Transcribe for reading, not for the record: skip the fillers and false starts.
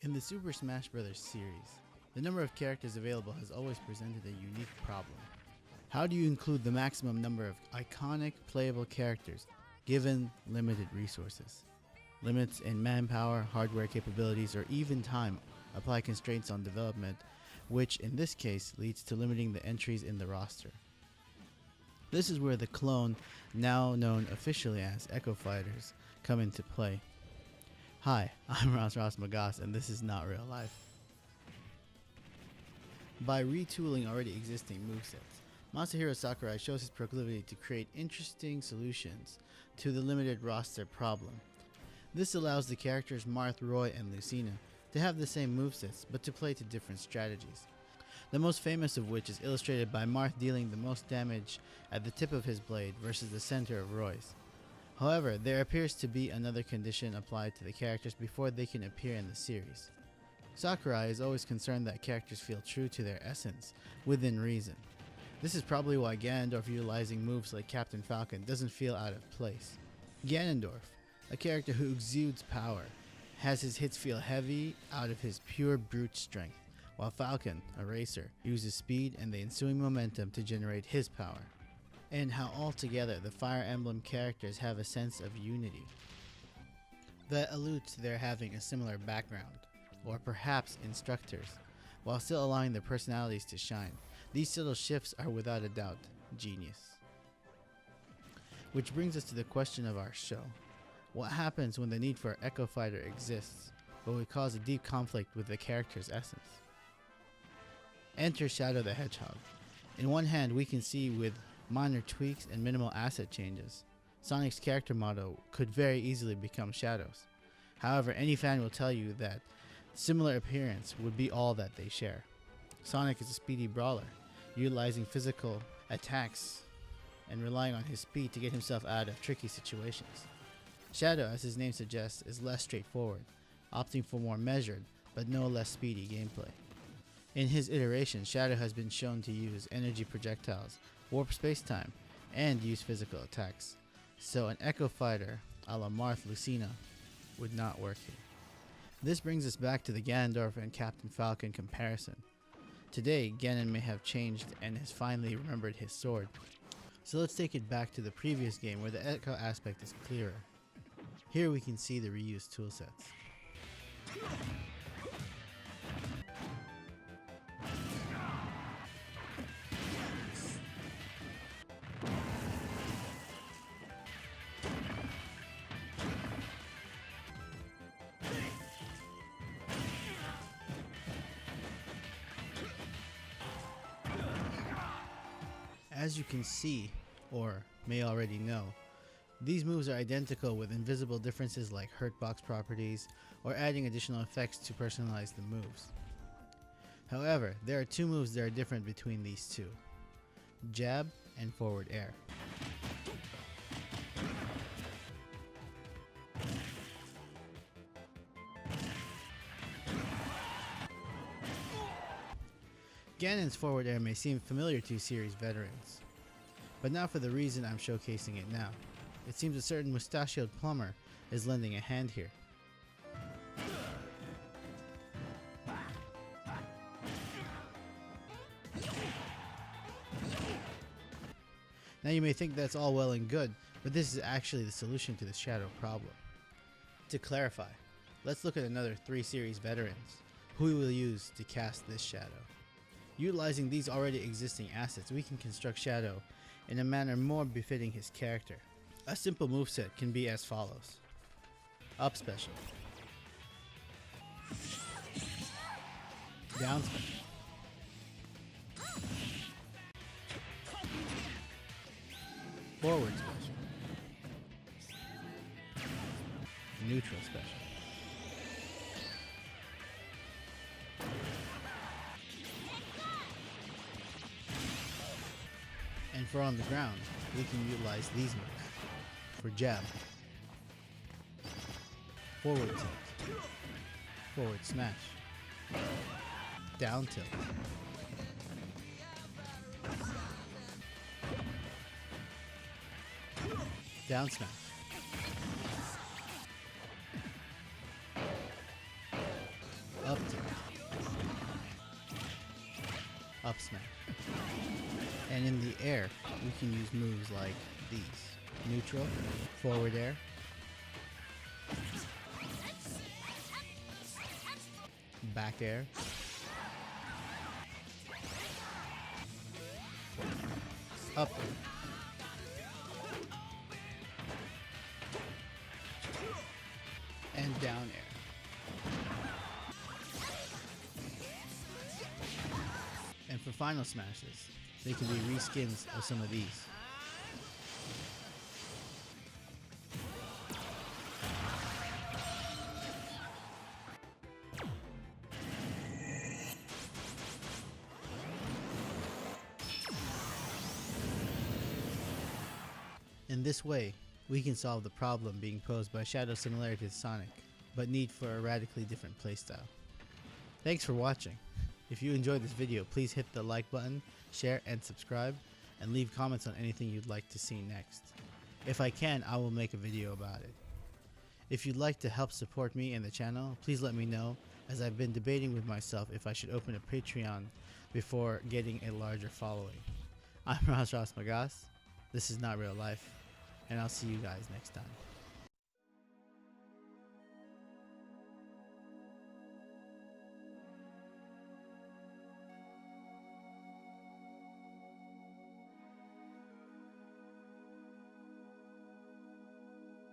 In the Super Smash Bros. Series, the number of characters available has always presented a unique problem. How do you include the maximum number of iconic, playable characters given limited resources? Limits in manpower, hardware capabilities, or even time apply constraints on development, which in this case leads to limiting the entries in the roster. This is where the clone, now known officially as Echo Fighters, come into play. Hi, I'm Ross Magas, and this is not real life. By retooling already existing movesets, Masahiro Sakurai shows his proclivity to create interesting solutions to the limited roster problem. This allows the characters Marth, Roy, and Lucina to have the same movesets, but to play to different strategies. The most famous of which is illustrated by Marth dealing the most damage at the tip of his blade versus the center of Roy's. However, there appears to be another condition applied to the characters before they can appear in the series. Sakurai is always concerned that characters feel true to their essence, within reason. This is probably why Ganondorf utilizing moves like Captain Falcon doesn't feel out of place. Ganondorf, a character who exudes power, has his hits feel heavy out of his pure brute strength, while Falcon, a racer, uses speed and the ensuing momentum to generate his power. And how altogether the Fire Emblem characters have a sense of unity that alludes to their having a similar background, or perhaps instructors, while still allowing their personalities to shine. These subtle shifts are without a doubt genius. Which brings us to the question of our show. What happens when the need for an Echo Fighter exists, but would cause a deep conflict with the character's essence? Enter Shadow the Hedgehog. In one hand, we can see with minor tweaks and minimal asset changes, Sonic's character model could very easily become Shadow's. However, any fan will tell you that similar appearance would be all that they share. Sonic is a speedy brawler, utilizing physical attacks and relying on his speed to get himself out of tricky situations. Shadow, as his name suggests, is less straightforward, opting for more measured but no less speedy gameplay. In his iteration, Shadow has been shown to use energy projectiles, warp space-time, and use physical attacks, so an Echo Fighter a la Marth Lucina would not work here. This brings us back to the Ganondorf and Captain Falcon comparison. Today, Ganon may have changed and has finally remembered his sword. So let's take it back to the previous game where the Echo aspect is clearer. Here we can see the reused toolsets. As you can see, or may already know, these moves are identical with invisible differences like hurtbox properties or adding additional effects to personalize the moves. However, there are two moves that are different between these two: jab and forward air. Ganon's forward air may seem familiar to series veterans, but not for the reason I'm showcasing it now. It seems a certain mustachioed plumber is lending a hand here. Now you may think that's all well and good, but this is actually the solution to the Shadow problem. To clarify, let's look at another 3 series veterans who we will use to cast this Shadow. Utilizing these already existing assets, we can construct Shadow in a manner more befitting his character. A simple moveset can be as follows: Up Special, Down Special, Forward Special, Neutral Special. And for on the ground, we can utilize these moves for jab, forward tilt, forward smash, down tilt, down smash, smash. And in the air, we can use moves like these. Neutral, forward air, back air, up air, and down air. And for final smashes, they can be reskins of some of these. In this way, we can solve the problem being posed by Shadow's similarity to Sonic, but need for a radically different playstyle. Thanks for watching. If you enjoyed this video, please hit the like button, share and subscribe, and leave comments on anything you'd like to see next. If I can, I will make a video about it. If you'd like to help support me and the channel, please let me know, as I've been debating with myself if I should open a Patreon before getting a larger following. I'm Ross Magas. This is Not Real Life, and I'll see you guys next time.